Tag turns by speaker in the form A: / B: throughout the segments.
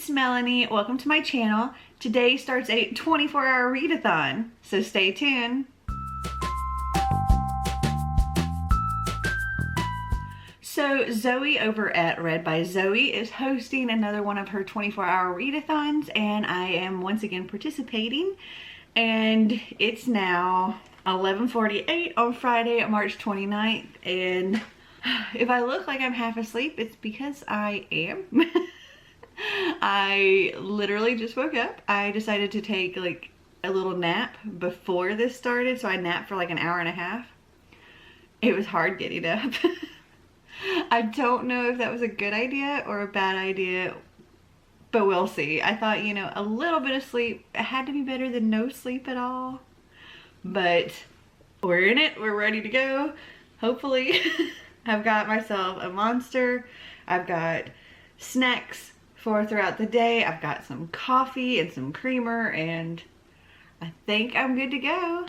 A: it's Melanie. Welcome to my channel. Today starts a 24-hour readathon, so stay tuned. So Zoe over at ReadByZoe is hosting another one of her 24-hour readathons, and I am once again participating. And it's now 11:48 on Friday, March 29th, and if I look like I'm half asleep, it's because I am. I literally just woke up. I decided to take like a little nap before this started, so I napped for like an hour and a half. It was hard getting up. I don't know if that was a good idea or a bad idea, but we'll see. I thought, you know, a little bit of sleep had to be better than no sleep at all. But we're in it. We're ready to go. Hopefully. I've got myself a monster. I've got snacks for throughout the day. I've got some coffee and some creamer, and I think I'm good to go.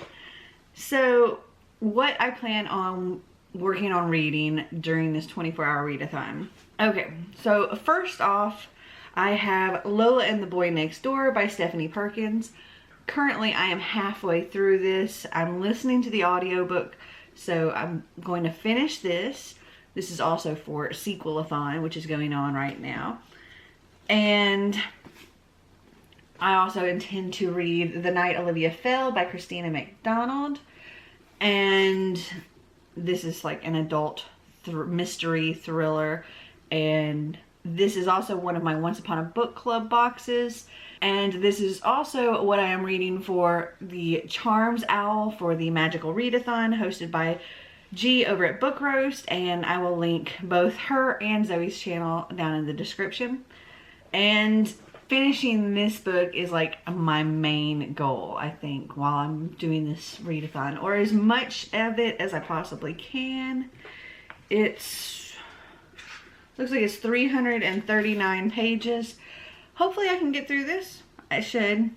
A: So what I plan on working on reading during this 24-hour readathon. Okay, so first off, I have Lola and the Boy Next Door by Stephanie Perkins. Currently, I am halfway through this. I'm listening to the audiobook, so I'm going to finish this. This is also for Sequel-a-thon, which is going on right now. And I also intend to read The Night Olivia Fell by Christina McDonald. And this is like an adult mystery thriller. And this is also one of my Once Upon a Book Club boxes. And this is also what I am reading for the Charms Owl for the Magical Readathon, hosted by G over at Book Roast. And I will link both her and Zoe's channel down in the description. And finishing this book is like my main goal, I think, while I'm doing this readathon, or as much of it as I possibly can. Looks like it's 339 pages. Hopefully I can get through this. I should.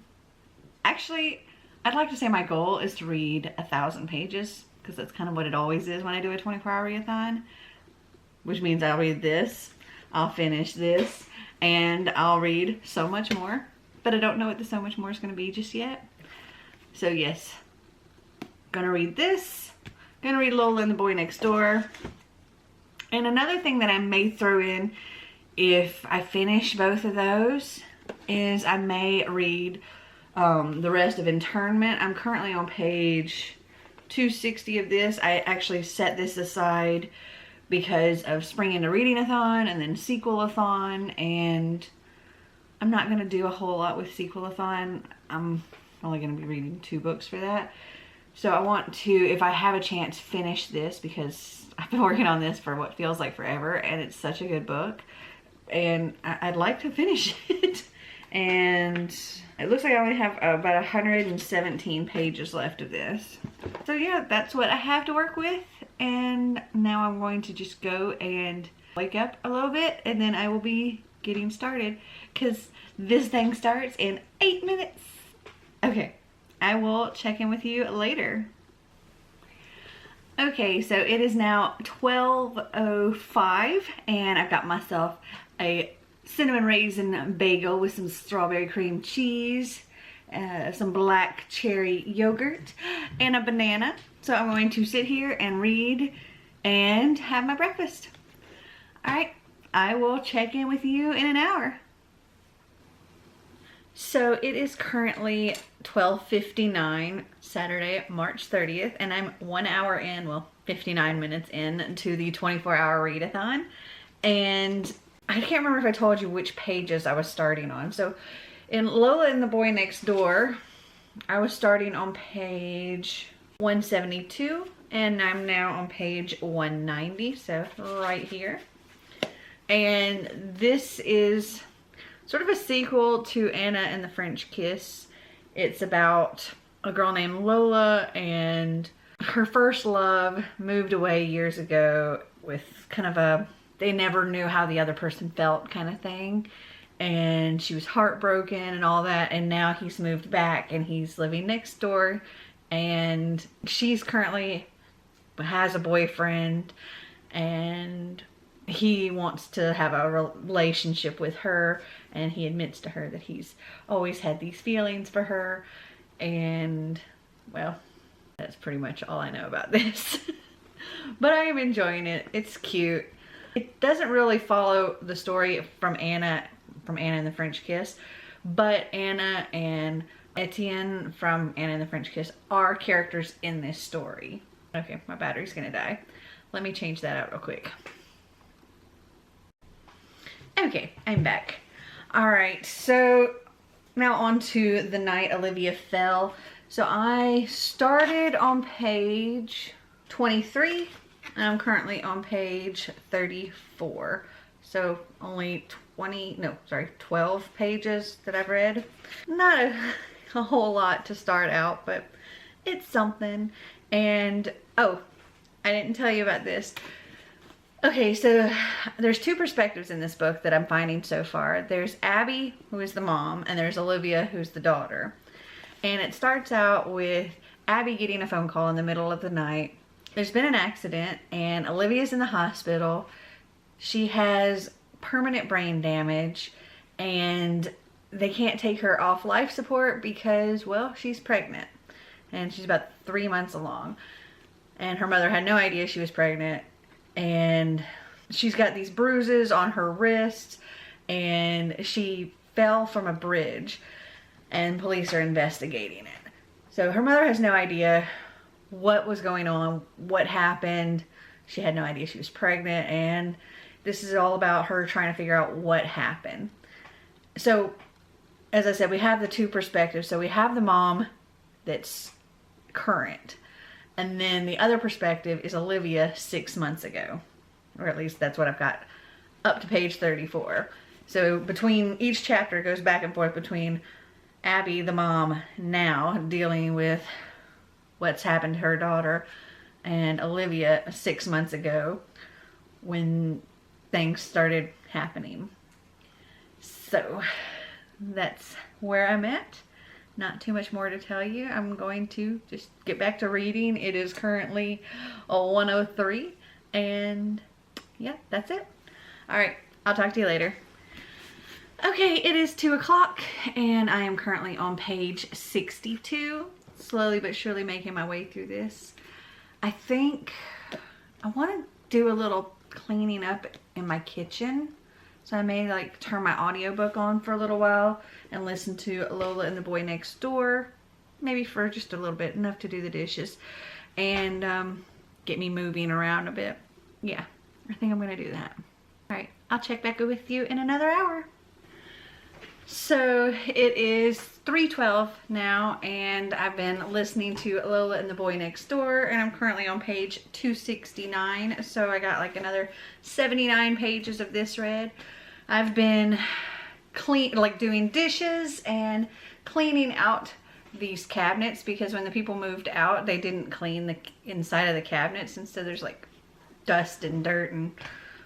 A: Actually, I'd like to say my goal is to read 1,000 pages, because that's kind of what it always is when I do a 24-hour readathon, which means I'll read this, I'll finish this, and I'll read so much more. But I don't know what the so much more is going to be just yet. So yes, gonna read this, gonna read Lola and the Boy Next Door. And another thing that I may throw in if I finish both of those is I may read the rest of Internment. I'm currently on page 260 of this. I actually set this aside because of Spring into Readathon and then Sequel-a-thon, and I'm not going to do a whole lot with Sequel-a-thon. I'm only going to be reading 2 books for that. So I want to, if I have a chance, finish this, because I've been working on this for what feels like forever, and it's such a good book, and I'd like to finish it. And it looks like I only have about 117 pages left of this. So yeah, that's what I have to work with. And now I'm going to just go and wake up a little bit, and then I will be getting started, because this thing starts in 8 minutes. Okay, I will check in with you later. Okay, so it is now 12:05, and I've got myself a cinnamon raisin bagel with some strawberry cream cheese, some black cherry yogurt, and a banana. So I'm going to sit here and read and have my breakfast. Alright, I will check in with you in an hour. So it is currently 12:59, Saturday, March 30th, and I'm 1 hour in, well, 59 minutes in to the 24-hour readathon. And I can't remember if I told you which pages I was starting on. So in Lola and the Boy Next Door, I was starting on page 172, and I'm now on page 190, so right here. And this is sort of a sequel to Anna and the French Kiss. It's about a girl named Lola, and her first love moved away years ago with kind of a they never knew how the other person felt kind of thing. And she was heartbroken and all that, and now he's moved back and he's living next door, and she's currently has a boyfriend, and he wants to have a relationship with her, and he admits to her that he's always had these feelings for her. And well, that's pretty much all I know about this. But I am enjoying it. It's cute. It doesn't really follow the story from Anna and the French Kiss, but Anna and Etienne from Anna and the French Kiss are characters in this story. Okay, my battery's gonna die. Let me change that out real quick. Okay, I'm back. All right, so now on to The Night Olivia Fell. So I started on page 23, and I'm currently on page 34. So only 12 pages that I've read. Not a whole lot to start out, but it's something. And oh, I didn't tell you about this. Okay, so there's two perspectives in this book that I'm finding so far. There's Abby, who is the mom, and there's Olivia, who's the daughter. And it starts out with Abby getting a phone call in the middle of the night. There's been an accident, and Olivia's in the hospital. She has permanent brain damage, and they can't take her off life support because, well, she's pregnant. And she's about 3 months along. And her mother had no idea she was pregnant. And she's got these bruises on her wrists, and she fell from a bridge, and police are investigating it. So her mother has no idea what was going on, what happened. She had no idea she was pregnant, and this is all about her trying to figure out what happened. So, as I said, we have the two perspectives. So we have the mom that's current, and then the other perspective is Olivia 6 months ago. Or at least that's what I've got up to page 34. So between each chapter goes back and forth between Abby, the mom, now dealing with what's happened to her daughter, and Olivia 6 months ago when things started happening. So that's where I'm at. Not too much more to tell you. I'm going to just get back to reading. It is currently 1:03, and yeah, that's it. All right, I'll talk to you later. Okay, it is 2 o'clock, and I am currently on page 62. Slowly but surely making my way through this. I think I want to do a little cleaning up in my kitchen. So I may like turn my audiobook on for a little while and listen to Lola and the Boy Next Door. Maybe for just a little bit, enough to do the dishes. And get me moving around a bit. Yeah, I think I'm going to do that. All right, I'll check back with you in another hour. So it is 3:12 now, and I've been listening to Lola and the Boy Next Door, and I'm currently on page 269. So I got like another 79 pages of this read. I've been doing dishes and cleaning out these cabinets, because when the people moved out, they didn't clean the inside of the cabinets, and so there's like dust and dirt and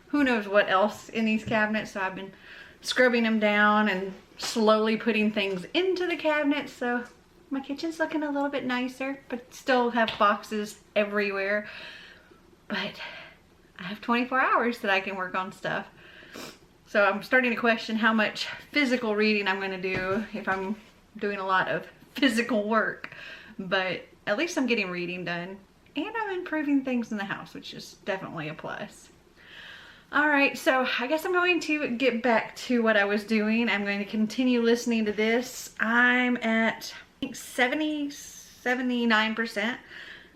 A: who knows what else in these cabinets. So I've been scrubbing them down and slowly putting things into the cabinets. So my kitchen's looking a little bit nicer, but still have boxes everywhere. But I have 24 hours that I can work on stuff. So I'm starting to question how much physical reading I'm going to do if I'm doing a lot of physical work. But at least I'm getting reading done, and I'm improving things in the house, which is definitely a plus. Alright, so I guess I'm going to get back to what I was doing. I'm going to continue listening to this. I'm at, I think, 79%.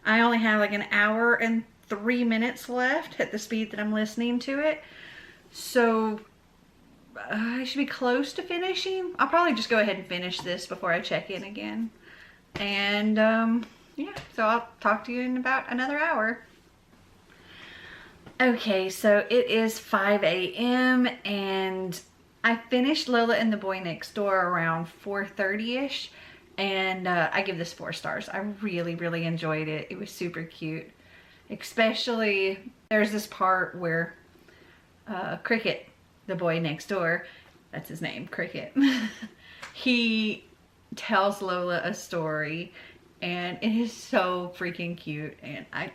A: I only have like an hour and 3 minutes left at the speed that I'm listening to it. So I should be close to finishing. I'll probably just go ahead and finish this before I check in again. And yeah, so I'll talk to you in about another hour. Okay, so it is 5 a.m. and I finished Lola and the Boy Next Door around 4:30ish, and I give this 4 stars. I really, really enjoyed it. It was super cute. Especially, there's this part where Cricket, the boy next door, that's his name, Cricket, he tells Lola a story, and it is so freaking cute, and I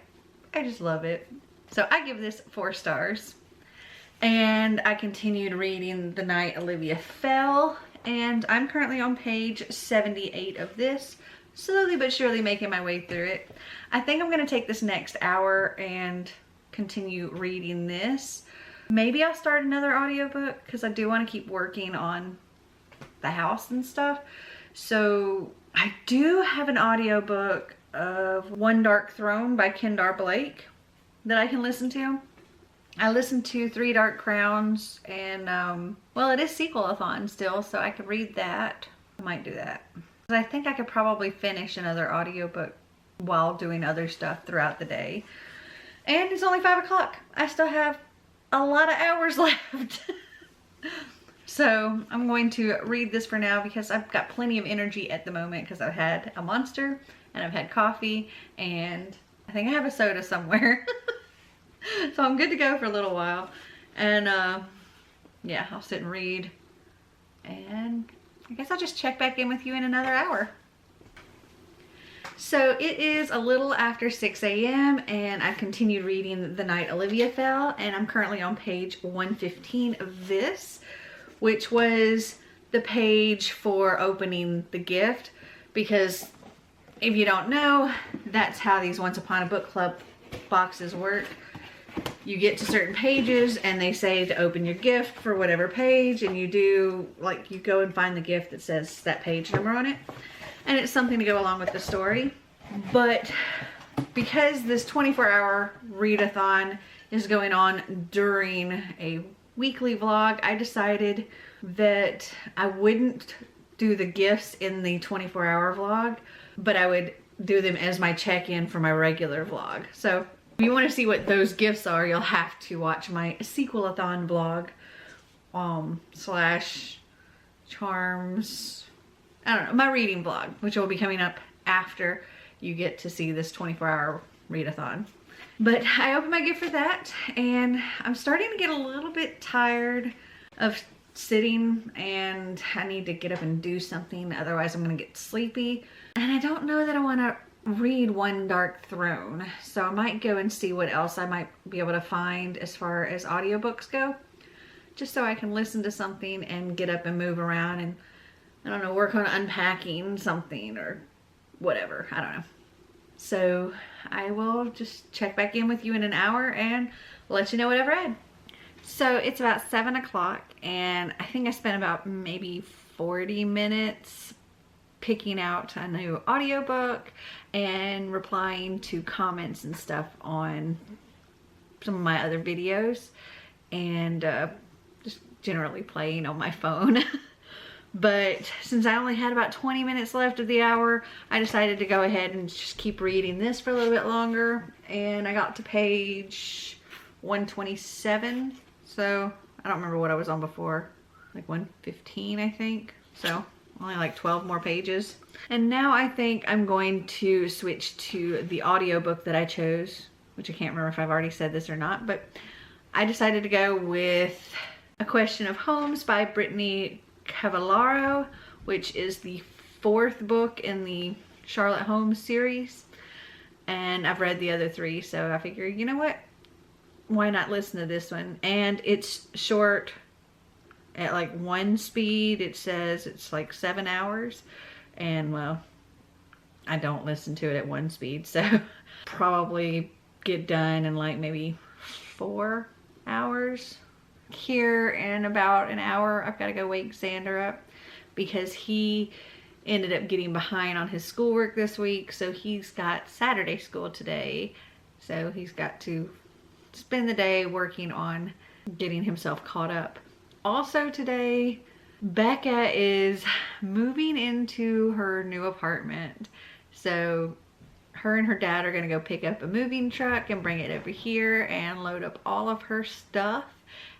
A: just love it. So I give this 4 stars. And I continued reading The Night Olivia Fell, and I'm currently on page 78 of this, slowly but surely making my way through it. I think I'm going to take this next hour and continue reading this. Maybe I'll start another audiobook because I do want to keep working on the house and stuff. So I do have an audiobook of One Dark Throne by Kendar Blake that I can listen to. I listened to Three Dark Crowns and, well, it is sequel-a-thon still, so I could read that. I might do that. I think I could probably finish another audiobook while doing other stuff throughout the day. And it's only 5 o'clock. I still have a lot of hours left. So I'm going to read this for now because I've got plenty of energy at the moment because I've had a Monster and I've had coffee and I think I have a soda somewhere. So I'm good to go for a little while. And yeah, I'll sit and read. And I guess I'll just check back in with you in another hour. So it is a little after 6 a.m. and I've continued reading The Night Olivia Fell, and I'm currently on page 115 of this, which was the page for opening the gift, because if you don't know, that's how these Once Upon a Book Club boxes work. You get to certain pages and they say to open your gift for whatever page, and you do, like, you go and find the gift that says that page number on it, and it's something to go along with the story. But because this 24-hour readathon is going on during a weekly vlog, I decided that I wouldn't do the gifts in the 24-hour vlog, but I would do them as my check-in for my regular vlog. So if you want to see what those gifts are, you'll have to watch my sequel-a-thon vlog, slash charms, I don't know, my reading vlog, which will be coming up after you get to see this 24-hour readathon. But I opened my gift for that, and I'm starting to get a little bit tired of sitting, and I need to get up and do something, otherwise I'm gonna get sleepy. And I don't know that I want to read One Dark Throne, so I might go and see what else I might be able to find as far as audiobooks go, just so I can listen to something and get up and move around and, I don't know, work on unpacking something or whatever, I don't know. So I will just check back in with you in an hour and let you know what I've read. So it's about 7 o'clock, and I think I spent about maybe 40 minutes picking out a new audiobook and replying to comments and stuff on some of my other videos, and just generally playing on my phone. But since I only had about 20 minutes left of the hour, I decided to go ahead and just keep reading this for a little bit longer, and I got to page 127. So I don't remember what I was on before, like 115 I think. So only like 12 more pages. And now I think I'm going to switch to the audiobook that I chose, which I can't remember if I've already said this or not, but I decided to go with A Question of Homes by Brittany Cavallaro, which is the 4th book in the Charlotte Holmes series. And I've read the other 3, so I figured, you know what? Why not listen to this one? And it's short. At like 1 speed, it says it's like 7 hours. And well, I don't listen to it at 1 speed, so probably get done in like maybe 4 hours. Here in about an hour, I've got to go wake Xander up because he ended up getting behind on his schoolwork this week. So he's got Saturday school today. So he's got to spend the day working on getting himself caught up. Also today, Becca is moving into her new apartment. So her and her dad are going to go pick up a moving truck and bring it over here and load up all of her stuff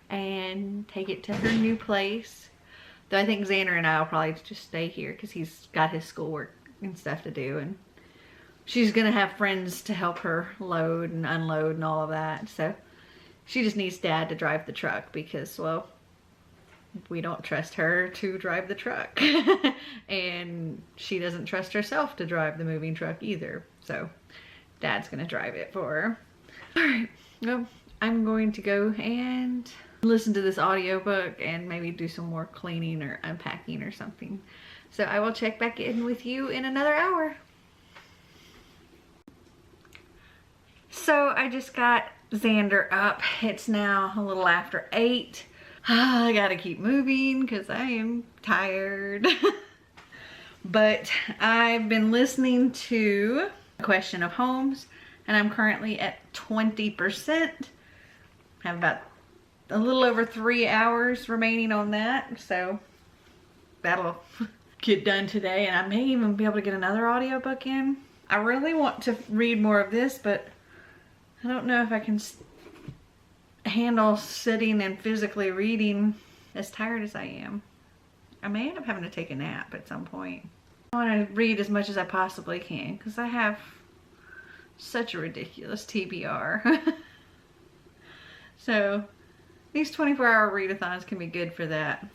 A: and take it to her new place. Though I think Xander and I will probably just stay here because he's got his schoolwork and stuff to do, and she's gonna have friends to help her load and unload and all of that. So she just needs Dad to drive the truck because, well, we don't trust her to drive the truck. And she doesn't trust herself to drive the moving truck either. So Dad's gonna drive it for her. All right, well, I'm going to go and listen to this audiobook and maybe do some more cleaning or unpacking or something. So I will check back in with you in another hour. So I just got Xander up. It's now a little after 8. I gotta keep moving because I am tired. But I've been listening to Question of Homes, and I'm currently at 20%. I have about a little over 3 hours remaining on that, so that'll get done today, and I may even be able to get another audiobook in. I really want to read more of this, but I don't know if I can handle sitting and physically reading as tired as I am. I may end up having to take a nap at some point. I want to read as much as I possibly can because I have such a ridiculous TBR. So these 24-hour readathons can be good for that.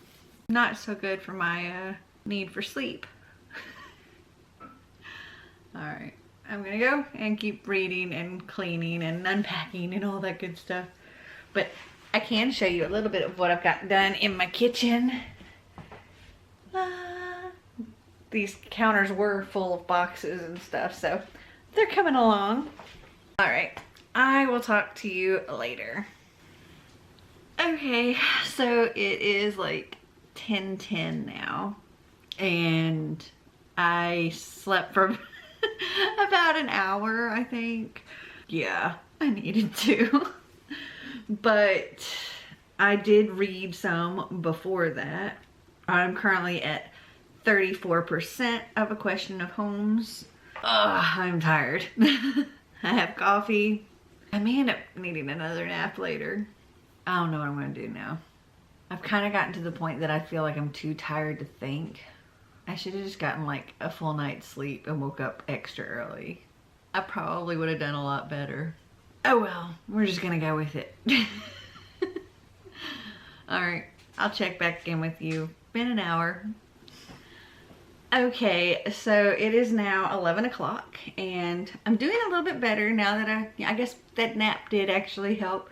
A: Not so good for my need for sleep. Alright, I'm gonna go and keep reading and cleaning and unpacking and all that good stuff. But I can show you a little bit of what I've got done in my kitchen. These counters were full of boxes and stuff, so they're coming along. Alright, I will talk to you later. Okay, so it is like 10:10 now, and I slept for about an hour, I think. Yeah, I needed to. But I did read some before that. I'm currently at 34% of A Question of Homes. Ugh, I'm tired. I have coffee. I may end up needing another nap later. I don't know what I'm gonna do now. I've kind of gotten to the point that I feel like I'm too tired to think. I should have just gotten like a full night's sleep and woke up extra early. I probably would have done a lot better. Oh well, we're just gonna go with it. Alright, I'll check back in with you in an hour. Okay, so it is now 11 o'clock and I'm doing a little bit better now that I guess that nap did actually help.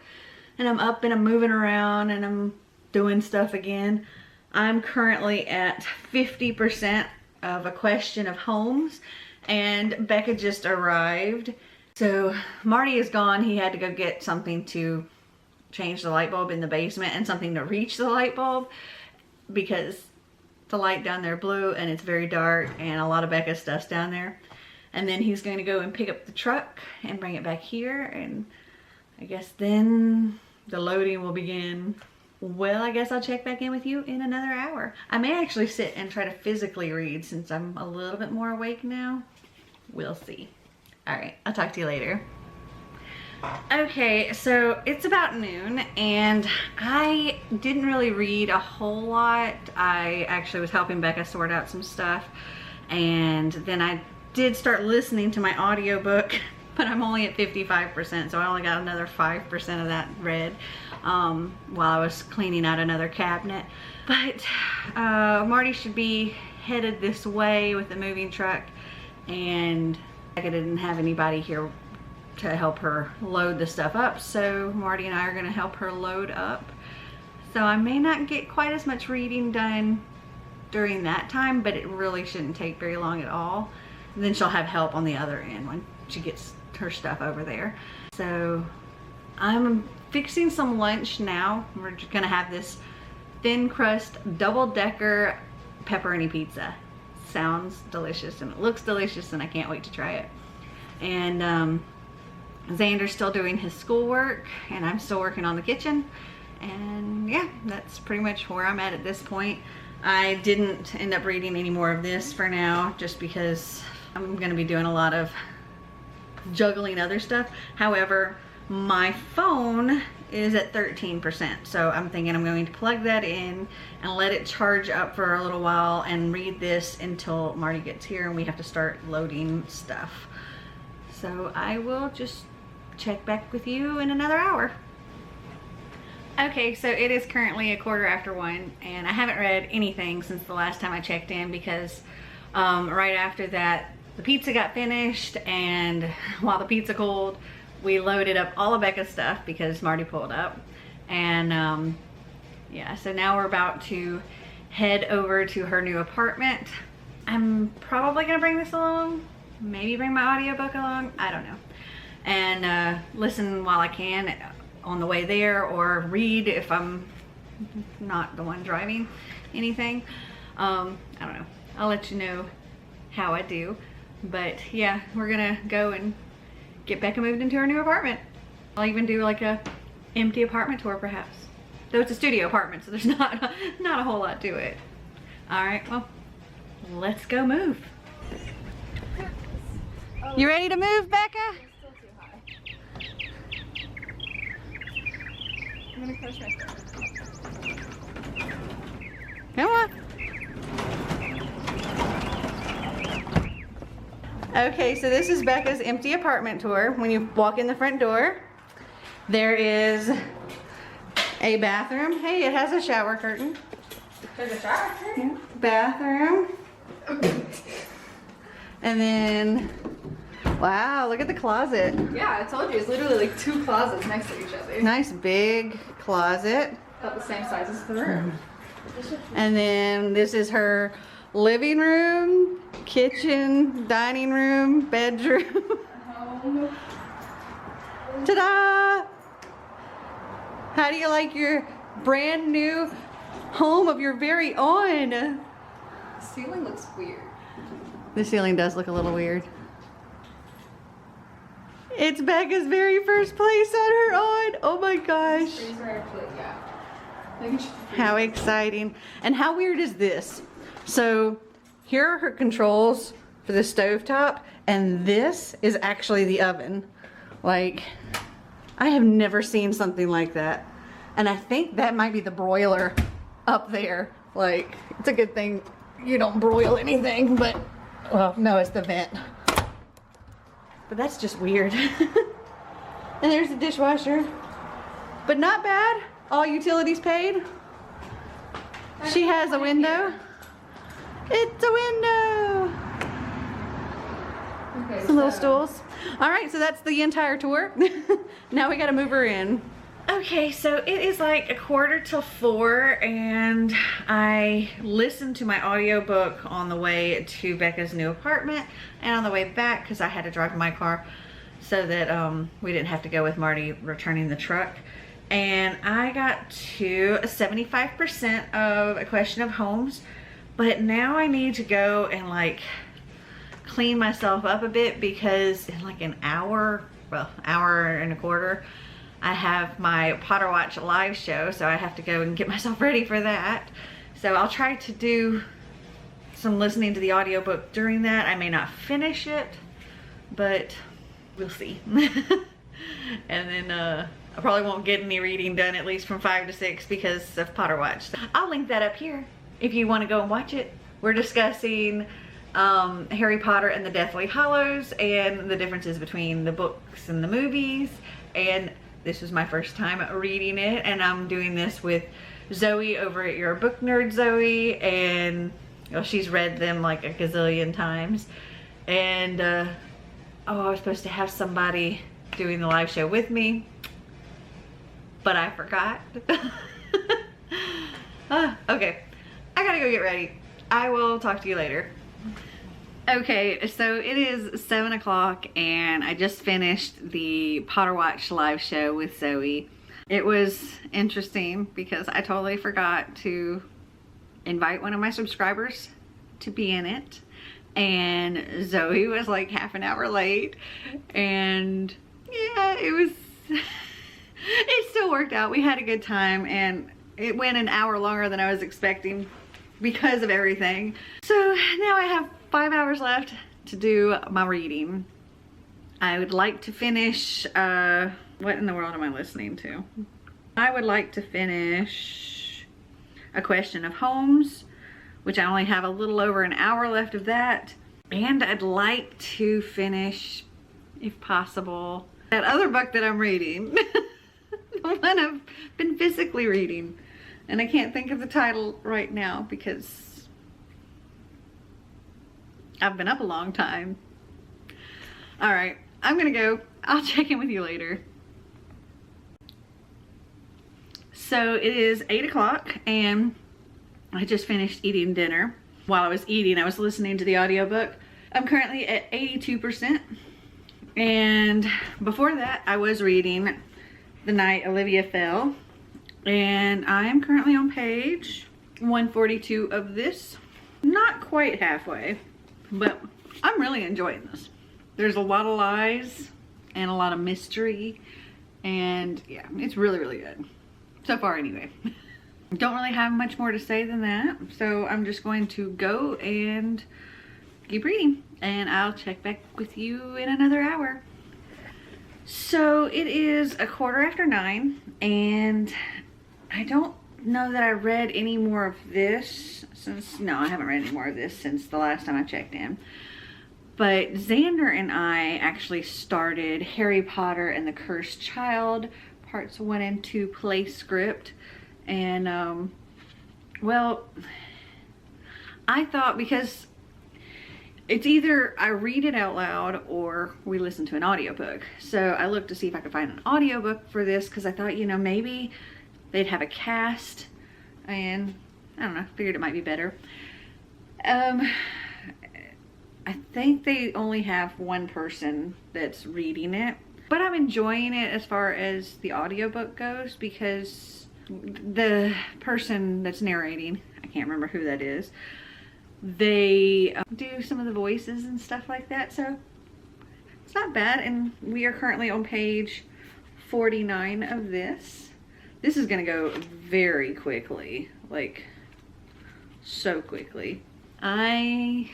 A: And I'm up and I'm moving around and I'm doing stuff again. I'm currently at 50% of A Question of Homes, and Becca just arrived. So Marty is gone. He had to go get something to change the light bulb in the basement and something to reach the light bulb because the light down there blew and it's very dark and a lot of Becca's stuff's down there. And then he's going to go and pick up the truck and bring it back here, and I guess then the loading will begin. Well, I guess I'll check back in with you in another hour. I may actually sit and try to physically read since I'm a little bit more awake now. We'll see. Alright, I'll talk to you later. Okay, so it's about noon and I didn't really read a whole lot. I actually was helping Becca sort out some stuff, and then I did start listening to my audiobook, but I'm only at 55%, so I only got another 5% of that read while I was cleaning out another cabinet. But Marty should be headed this way with the moving truck, and Becca didn't have anybody here to help her load the stuff up, so Marty and I are going to help her load up. So I may not get quite as much reading done during that time, but it really shouldn't take very long at all. And then she'll have help on the other end when she gets her stuff over there. So I'm fixing some lunch now. We're just gonna have this thin crust double-decker pepperoni pizza. Sounds delicious and it looks delicious and I can't wait to try it. And Xander's still doing his schoolwork and I'm still working on the kitchen. And yeah, that's pretty much where I'm at this point. I didn't end up reading any more of this for now just because I'm gonna be doing a lot of juggling other stuff. However, my phone is at 13%, so I'm thinking I'm going to plug that in and let it charge up for a little while and read this until Marty gets here and we have to start loading stuff. So I will just check back with you in another hour. Okay, so it is currently 1:15 and I haven't read anything since the last time I checked in because right after that the pizza got finished, and while the pizza cooled we loaded up all of Becca's stuff because Marty pulled up, And yeah, so now we're about to head over to her new apartment. I'm probably gonna bring this along, maybe bring my audiobook along, I don't know. And listen while I can on the way there, or read if I'm not the one driving anything. I don't know, I'll let you know how I do. But yeah, we're gonna go and get Becca moved into her new apartment. I'll even do like a empty apartment tour perhaps. Though it's a studio apartment, so there's not a whole lot to it. All right, well, let's go move. You ready to move, Becca?
B: It's still too high. I'm gonna crush my foot.
A: Come on. Okay, so this is Becca's empty apartment tour. When you walk in the front door, there is a bathroom. Hey, it has a shower curtain.
B: There's a shower curtain?
A: Yeah. Bathroom. And then, wow, look at the closet.
B: Yeah, I told you, it's literally like 2 closets next to each other.
A: Nice big closet.
B: About the same size as the room.
A: And then this is her living room, kitchen, dining room, bedroom. Ta-da! How do you like your brand new home of your very own?
B: The ceiling looks weird.
A: The ceiling does look a little weird. It's Becca's very first place on her own. Oh my gosh.
B: Freezer actually, yeah.
A: How exciting. And how weird is this? So here are her controls for the stovetop, and this is actually the oven. Like, I have never seen something like that. And I think that might be the broiler up there. Like, it's a good thing you don't broil anything, but, well, no, it's the vent. But that's just weird. And there's the dishwasher. But not bad. All utilities paid. She has a window. It's a window.
B: Okay,
A: Some little stools. All right, so that's the entire tour. Now we gotta move her in. Okay, so it is like 3:45 and I listened to my audiobook on the way to Becca's new apartment and on the way back because I had to drive my car so that we didn't have to go with Marty returning the truck. And I got to 75% of A Question of Homes, but now I need to go and like clean myself up a bit because in like an hour, well, hour and a quarter, I have my Potter Watch live show, so I have to go and get myself ready for that. So I'll try to do some listening to the audiobook during that. I may not finish it, but we'll see. And then I probably won't get any reading done, at least from 5 to 6 because of Potter Watch. So I'll link that up here if you want to go and watch it. We're discussing Harry Potter and the Deathly Hallows and the differences between the books and the movies. And this was my first time reading it, and I'm doing this with Zoe over at Your Book Nerd Zoe, and well, she's read them like a gazillion times. And oh, I was supposed to have somebody doing the live show with me, but I forgot. Okay, I gotta go get ready. I will talk to you later. Okay, so it is 7 o'clock and I just finished the Potter Watch live show with Zoe. It was interesting because I totally forgot to invite one of my subscribers to be in it. And Zoe was like half an hour late. And yeah, it was, it still worked out. We had a good time and it went an hour longer than I was expecting because of everything. So now I have 5 hours left to do my reading. I would like to finish, what in the world am I listening to? I would like to finish A Question of Homes, which I only have a little over an hour left of that. And I'd like to finish, if possible, that other book that I'm reading. The one I've been physically reading. And I can't think of the title right now because I've been up a long time. All right, I'm gonna go. I'll check in with you later. So it is 8 o'clock and I just finished eating dinner. While I was eating, I was listening to the audiobook. I'm currently at 82%. And before that, I was reading The Night Olivia Fell. And I am currently on page 142 of this. Not quite halfway, but I'm really enjoying this. There's a lot of lies and a lot of mystery. And yeah, it's really, really good. So far anyway. Don't really have much more to say than that. So I'm just going to go and keep reading. And I'll check back with you in another hour. So it is 9:15 and I don't know that I read any more of this since, no, I haven't read any more of this since the last time I checked in. But Xander and I actually started Harry Potter and the Cursed Child, parts 1 and 2 play script. And, well, I thought because it's either I read it out loud or we listen to an audiobook. So I looked to see if I could find an audiobook for this because I thought, you know, maybe they'd have a cast and I don't know, figured it might be better. I think they only have one person that's reading it, but I'm enjoying it as far as the audiobook goes because the person that's narrating, I can't remember who that is, they do some of the voices and stuff like that, so it's not bad. And we are currently on page 49 of this. This is gonna go very quickly, like so quickly. I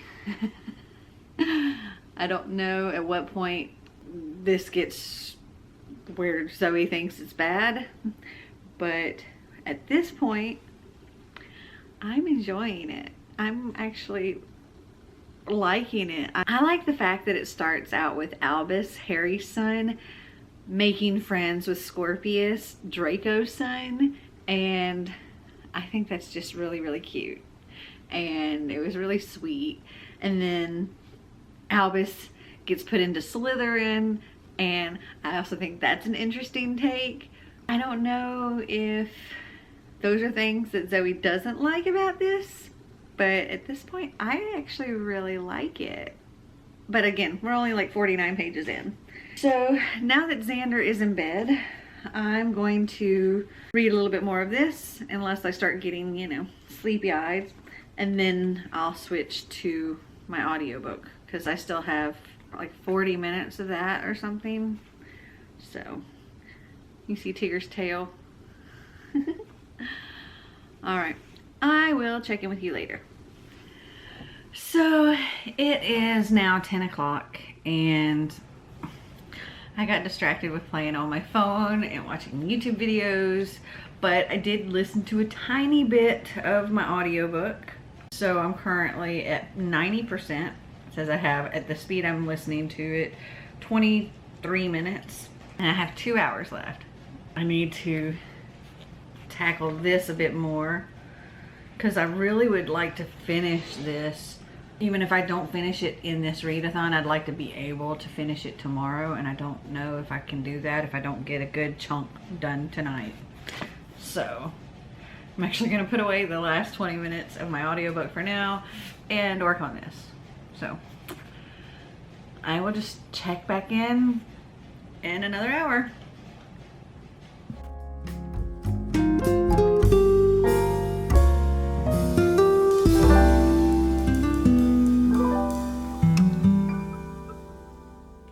A: don't know at what point this gets where Zoe thinks it's bad, but at this point I'm enjoying it. I'm actually liking it. I like the fact that it starts out with Albus, Harry's son, making friends with Scorpius, Draco's son, and I think that's just really, really cute. And it was really sweet. And then Albus gets put into Slytherin, and I also think that's an interesting take. I don't know if those are things that Zoe doesn't like about this, but at this point I actually really like it. But again, we're only like 49 pages in. So now that Xander is in bed, I'm going to read a little bit more of this unless I start getting, you know, sleepy eyed, and then I'll switch to my audiobook because I still have like 40 minutes of that or something. So you see Tigger's tail. All right, I will check in with you later. So it is now 10 o'clock and I got distracted with playing on my phone and watching YouTube videos, but I did listen to a tiny bit of my audiobook. So I'm currently at 90%. It says I have, at the speed I'm listening to it, 23 minutes, and I have 2 hours left. I need to tackle this a bit more because I really would like to finish this. Even if I don't finish it in this readathon, I'd like to be able to finish it tomorrow, and I don't know if I can do that if I don't get a good chunk done tonight. So I'm actually going to put away the last 20 minutes of my audiobook for now and work on this. So I will just check back in another hour.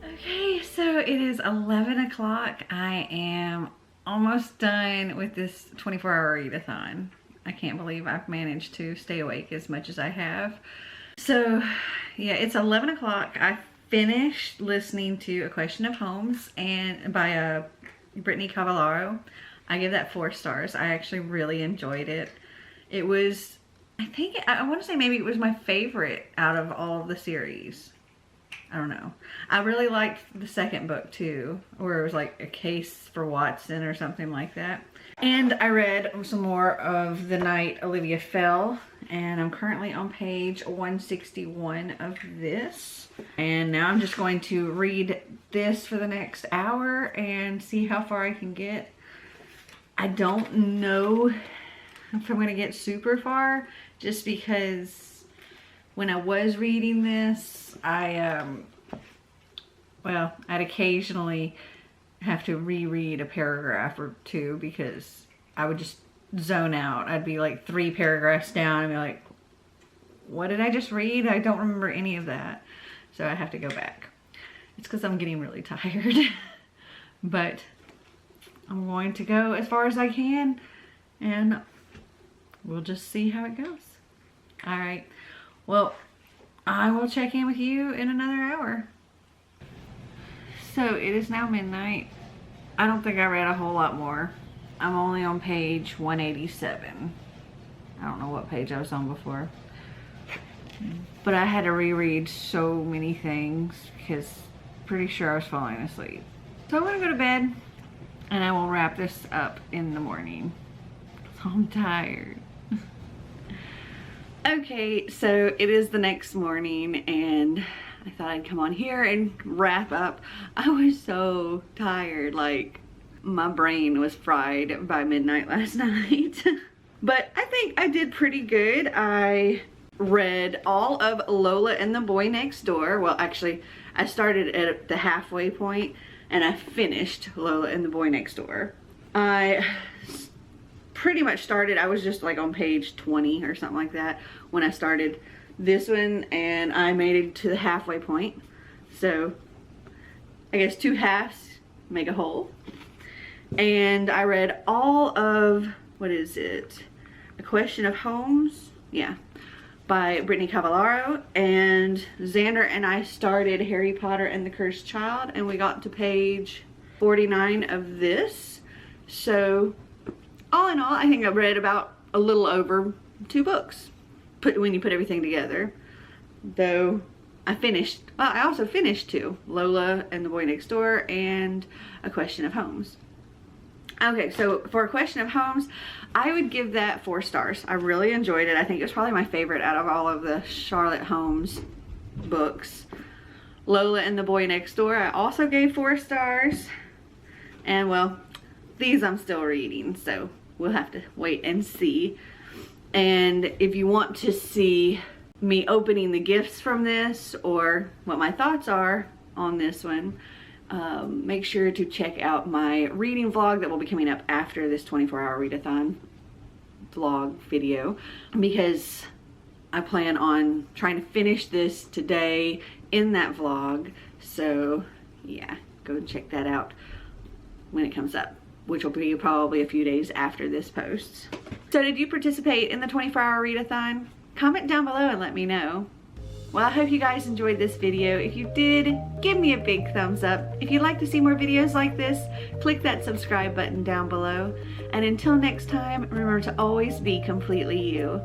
A: Okay, so it is 11 o'clock. I am almost done with this 24-hour readathon. I can't believe I've managed to stay awake as much as I have. So yeah, it's 11 o'clock. I finished listening to A Question of Homes and by Brittany Cavallaro. I give that 4 stars. I actually really enjoyed it. It was, I want to say maybe it was my favorite out of all of the series. I don't know. I really liked the second book too, where it was like a case for Watson or something like that. And I read some more of The Night Olivia Fell, and I'm currently on page 161 of this. And now I'm just going to read this for the next hour and see how far I can get. I don't know if I'm gonna get super far, just because when I was reading this, I'd occasionally have to reread a paragraph or two because I would just zone out. I'd be like 3 paragraphs down and be like, what did I just read? I don't remember any of that. So I have to go back. It's because I'm getting really tired. But I'm going to go as far as I can and we'll just see how it goes. All right. Well, I will check in with you in another hour. So it is now midnight. I don't think I read a whole lot more. I'm only on page 187. I don't know what page I was on before. But I had to reread so many things because pretty sure I was falling asleep. So I'm gonna go to bed and I will wrap this up in the morning. So I'm tired. Okay, so it is the next morning and I thought I'd come on here and wrap up. I was so tired, like my brain was fried by midnight last night. But I think I did pretty good. I read all of Lola and the Boy Next Door. Well, actually, I started at the halfway point and I finished Lola and the Boy Next Door. I pretty much started, I was just like on page 20 or something like that when I started this one, and I made it to the halfway point. So I guess 2 halves make a whole. And I read all of, what is it? A Question of Homes? Yeah. By Brittany Cavallaro. And Xander and I started Harry Potter and the Cursed Child, and we got to page 49 of this. So all in all, I think I read about a little over 2 books when you put everything together. Though I also finished 2, Lola and the Boy Next Door and A Question of Homes. Okay, so for A Question of Homes, I would give that 4 stars. I really enjoyed it. I think it was probably my favorite out of all of the Charlotte Holmes books. Lola and the Boy Next Door, I also gave 4 stars. And well, these I'm still reading, so we'll have to wait and see. And if you want to see me opening the gifts from this or what my thoughts are on this one, make sure to check out my reading vlog that will be coming up after this 24-hour readathon vlog video, because I plan on trying to finish this today in that vlog. So yeah, go and check that out when it comes up, which will be probably a few days after this posts. So did you participate in the 24-hour readathon? Comment down below and let me know. Well, I hope you guys enjoyed this video. If you did, give me a big thumbs up. If you'd like to see more videos like this, click that subscribe button down below. And until next time, remember to always be completely you.